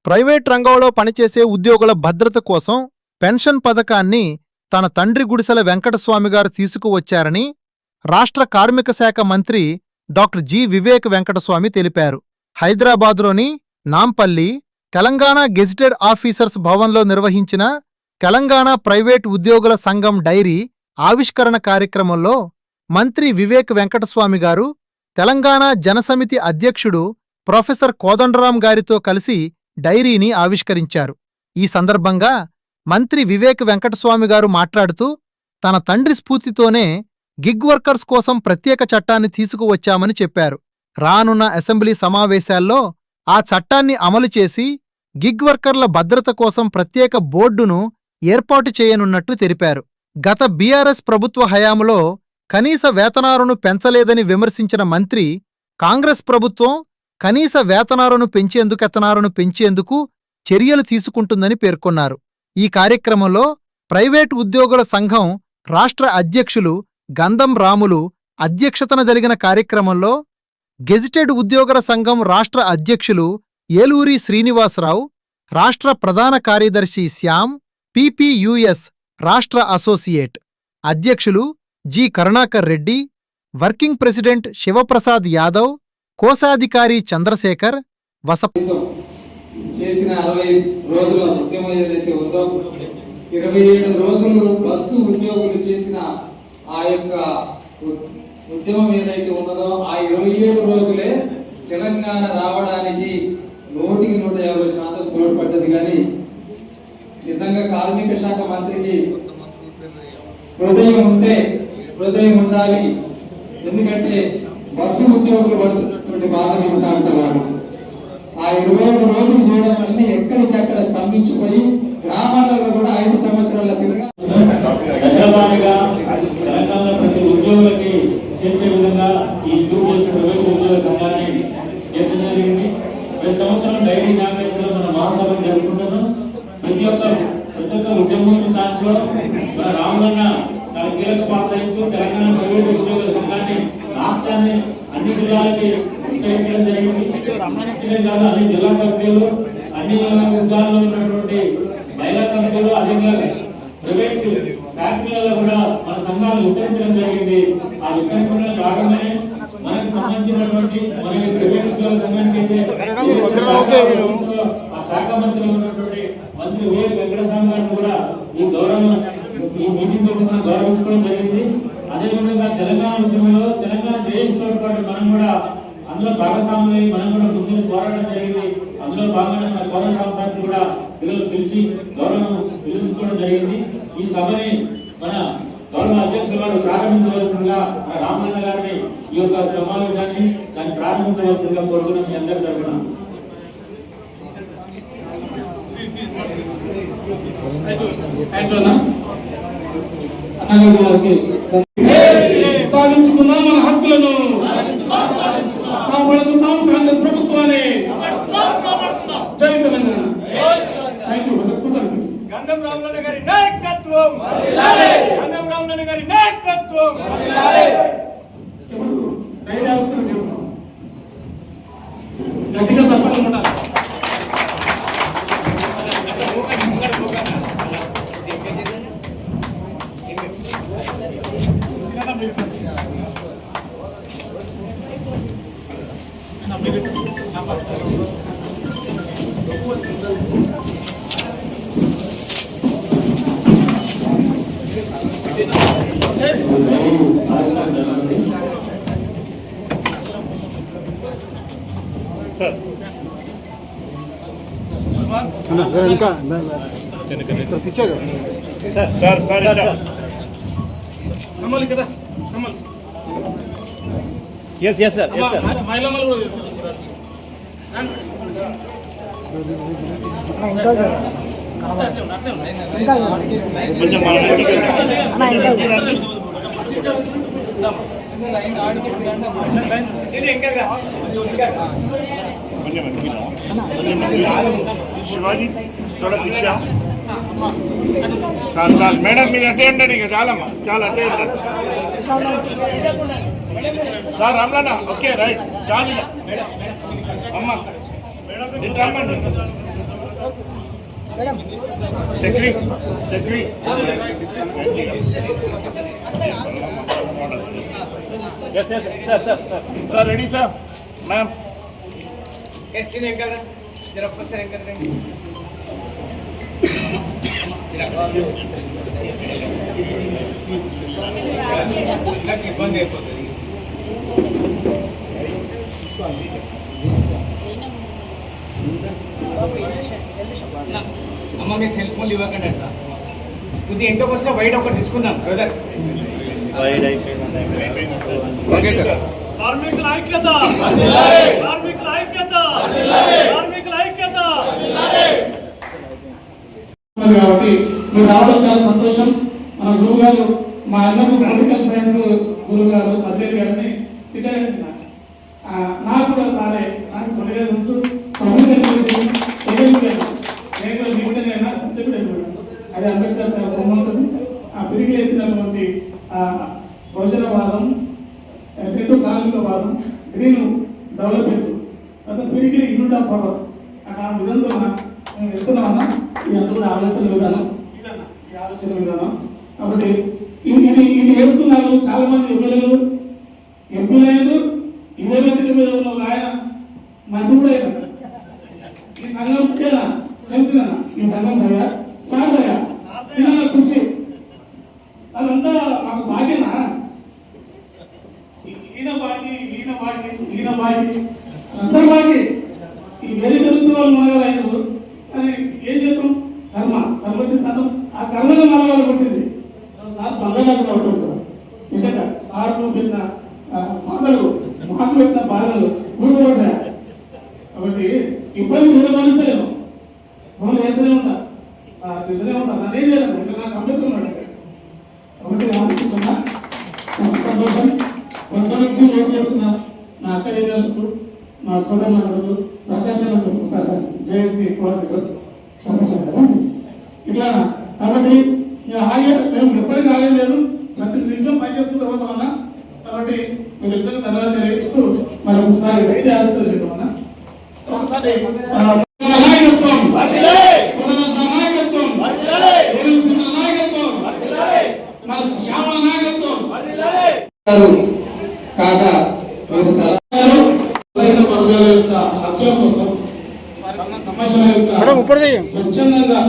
Private రంగంలో పనిచేసే ఉద్యోగుల భద్రత కోసం పెన్షన్ పథకాన్ని తన తండ్రి గుడిసెల వెంకటస్వామిగారు తీసుకువచ్చారని రాష్ట్ర కార్మిక శాఖ మంత్రి డాక్టర్ జి. వివేక్ వెంకటస్వామి తెలిపారు. హైదరాబాద్లోని నాంపల్లి తెలంగాణ గెజిటెడ్ ఆఫీసర్స్ భవన్లో నిర్వహించిన తెలంగాణ ప్రైవేట్ ఉద్యోగుల సంఘం డైరీ ఆవిష్కరణ కార్యక్రమంలో మంత్రి వివేక్ వెంకటస్వామిగారు తెలంగాణ జనసమితి అధ్యక్షుడు ప్రొఫెసర్ కోదండరాం గారితో కలిసి డైరీని ఆవిష్కరించారు. ఈ సందర్భంగా మంత్రి వివేక్ వెంకటస్వామిగారు మాట్లాడుతూ తన తండ్రి స్ఫూర్తితోనే గిగ్ వర్కర్స్ కోసం ప్రత్యేక చట్టాన్ని తీసుకువచ్చామని చెప్పారు. రానున్న అసెంబ్లీ సమావేశాల్లో ఆ చట్టాన్ని అమలు చేసి గిగ్ వర్కర్ల భద్రత కోసం ప్రత్యేక బోర్డును ఏర్పాటు చేయనున్నట్టు తెలిపారు. గత బీఆర్ఎస్ ప్రభుత్వ హయాంలో కనీస వేతనాలను పెంచలేదని విమర్శించిన మంత్రి కాంగ్రెస్ ప్రభుత్వం కనీస వేతనాలను పెంచేందుకు చర్యలు తీసుకుంటుందని పేర్కొన్నారు. ఈ కార్యక్రమంలో ప్రైవేట్ ఉద్యోగుల సంఘం రాష్ట్ర అధ్యక్షులు గంధం రాములు అధ్యక్షతన జరిగిన కార్యక్రమంలో గెజిటెడ్ ఉద్యోగుల సంఘం రాష్ట్ర అధ్యక్షులు ఏలూరి శ్రీనివాసరావు, రాష్ట్ర ప్రధాన కార్యదర్శి శ్యామ్, పిపియుఎస్ రాష్ట్ర అసోసియేట్ అధ్యక్షులు G. Karunakar Reddy, working president Shivaprasad Yadav, కోశాధికారి చంద్రశేఖర్, చేసిన 60 రోజుల ఉద్యమం ఏదైతే ఉందో 27 రోజులు బస్సు ఉద్యోగులు చేసిన ఆ యొక్క ఉద్యమం ఏదైతే ఉన్నదో ఆ 27 రోజులే తెలంగాణ రావడానికి 100% తోడ్పడ్డది. కానీ నిజంగా కార్మిక శాఖ మంత్రికి హృదయం ఉండాలి. ఎందుకంటే బస్సు ఉద్యోగులు పడుతున్నటువంటి బాధ వింటా అంటున్నారు. ఆ 27 రోజులు చేయడం వల్ల ఎక్కడికక్కడ స్తంభించిపోయి గ్రామాలలో కూడా 5 సంవత్సరాల తిరగా తెలంగాణ ప్రతి ఉద్యోగులకి చేర్చే విధంగా ఈ ప్రైవేట్ ఉద్యోగ సంఘాన్ని చేర్చడం జరిగింది. ప్రతి సంవత్సరం డైరీ నామినేషన్ మన మహాసభను జరుపుకుంటున్నాం. ప్రతి ఒక్క ఉద్యమం దాంట్లో మన రామన్న చాలా కీలక పాత్ర ఇస్తూ తెలంగాణ ప్రైవేట్ ఉద్యోగ సంఘాన్ని రాష్ట్రాన్ని అన్ని జిల్లాలకి విస్తరించడం జరిగింది. అన్ని జిల్లా కమిటీలు, అన్ని విభాగాల్లో ఉన్నటువంటి మహిళా కమిటీలు, అదేవిధంగా ప్రైవేట్ ఫ్యాక్టరీలలో కూడా మన సంఘాలు విస్తరించడం జరిగింది. ఆ విస్తరించడంలో భాగంగానే మనకు సంబంధించినటువంటి మనకి ప్రైవేట్ ఉద్యోగ సంఘానికి ఆ శాఖ మంత్రులు ఉన్నటువంటి మంత్రి వివేక్ వెంకటస్వామి గారిని కూడా ఈ మీటింగ్ గౌరవించుకోవడం జరిగింది. అదేవిధంగా తెలంగాణ ఉద్యమంలో తెలంగాణ జేఏసీతో పాటు మనం కూడా అందులో భాగస్వాములై మనం కూడా ముందుకు పోరాటం జరిగింది. అందులో భాగంగా మన కోదండరాం సార్ని కూడా పిల్లలు పిలిచి పిలుచుకోవడం జరిగింది. ఈ సభని మన గౌరవ అధ్యక్షుల వారు ప్రారంభించవలసిందిగా మన రామన్న గారిని ఈ యొక్క సమావేశాన్ని దాన్ని ప్రారంభించవలసిందిగా కోరుకున్నాం. మీ అందరి తరఫున సాధించుకున్నాం మన హక్కులను కాపాడుకుందాం కాంగ్రెస్ ప్రభుత్వాన్ని. జై తెలంగాణ. గంధం రామన్న గారి నాయకత్వం, గంధం రామన్న గారి నాయకత్వం. గట్టిగా సపోర్ట్ ఉండాలి. शिवाजी थोड़ा पीछे चाल मैडम మీరు అటెండ్ ఇక చాలమ్మా చాలా అటెండ్ సార్ రామ్లానా ఓకే రైట్ చాలు అమ్మా మేడం ఇట్లా రమ్మండి Chakri Chakri sir ready sir ma'am ఇబ్బంది అయిపోతుంది. అమ్మ మీరు సెల్ ఫోన్లు ఇవ్వకండి అట్లా కొద్దిగా ఎంతకు వస్తే బయట ఒకటి తీసుకుందాం బ్రదర్. Okay sir. కార్మికుల ఐక్యత, కార్మికుల ఐక్యత, కార్మికుల ఐక్యత. కాబట్టి మీరు రావడం చాలా సంతోషం. మన గురువు గారు మా ఎంఎస్ పొలిటికల్ సైన్స్ గురువు గారు అద్వైత్ గారిని రిటైర్ నాకు కూడా సారే నాకు పొలిటికల్ సైన్స్ నేను జీవితంగా చెప్తే అది అంబేద్కర్ ప్రమోషన్ ఆ పిరిగి ఎత్తినటువంటి బహుజనవాదం, రెండు కార్మికవాదం, గ్రీన్ డెవలప్మెంట్, అతను పిరిగి యూనిట్ ఆఫ్ పవర్ ఆ విధంతో నేను వెళ్తున్నామన్నా ఇదంతా కూడా ఆలోచన విధానం, ఈ ఆలోచన విధానం. కాబట్టి ఇది వేసుకున్నారు చాలా మంది ఎంపీలు ఇదే వ్యక్తి మీద ఉన్న ఒక ఆయన మంత్రి కూడా అయినారు. ఈ సంఘం ముఖ్యంగా తెలిసిన ఈ సంఘం భయ్యా సార్ భయ్యా సినిమా కృషి అదంతా మాకు బాగేనా? ఈయన బాగి అంతా బాగి ఈ వెరీ తెలిసిన వాళ్ళు మనగారు అది ఏం చేద్దాం? కర్మ సిద్ధాంతం ఆ కర్మలో మనవాళ్ళు కొట్టింది సార్ బంగాళాలు అవుతుంటారు. నిజంగా సార్ నువ్వు పెట్టిన బాధలు మాకు పెట్టిన బాధలు కూడబడ్డాయి. కాబట్టి ఇబ్బంది చూడమనిస్తలేను మనం వేస్తూనే ఉంటా ఇద్దరే ఉంటాను అదేం చేయాలి ఇక్కడ నాకు అభ్యర్థులు ఉన్నాడు. కాబట్టి ఆలోచిస్తున్నా సంతోషం. కొంత నుంచి ఓటు చేస్తున్నా నా అక్క ఏరియాలకు మా సోదరులకు ప్రకాశాలకు ఒకసారి జేఏసీ సంతోషం కదా ఇట్లా. కాబట్టి మేము ఎప్పటికీ ఆగలేదు, ప్రతి నిమిషం పని చేసుకున్న తర్వాత ఉన్నా. కాబట్టి మీరు నిజంగా తర్వాత తెలియజేస్తూ మరి ఒకసారి రైతు ఆలోచన అన్నా ఒకసారి నాయకత్వం మన శ్యామల నాయకత్వం కాగా మీరు వర్గాల యొక్క హక్కుల కోసం సమస్యల యొక్క స్వచ్ఛందంగా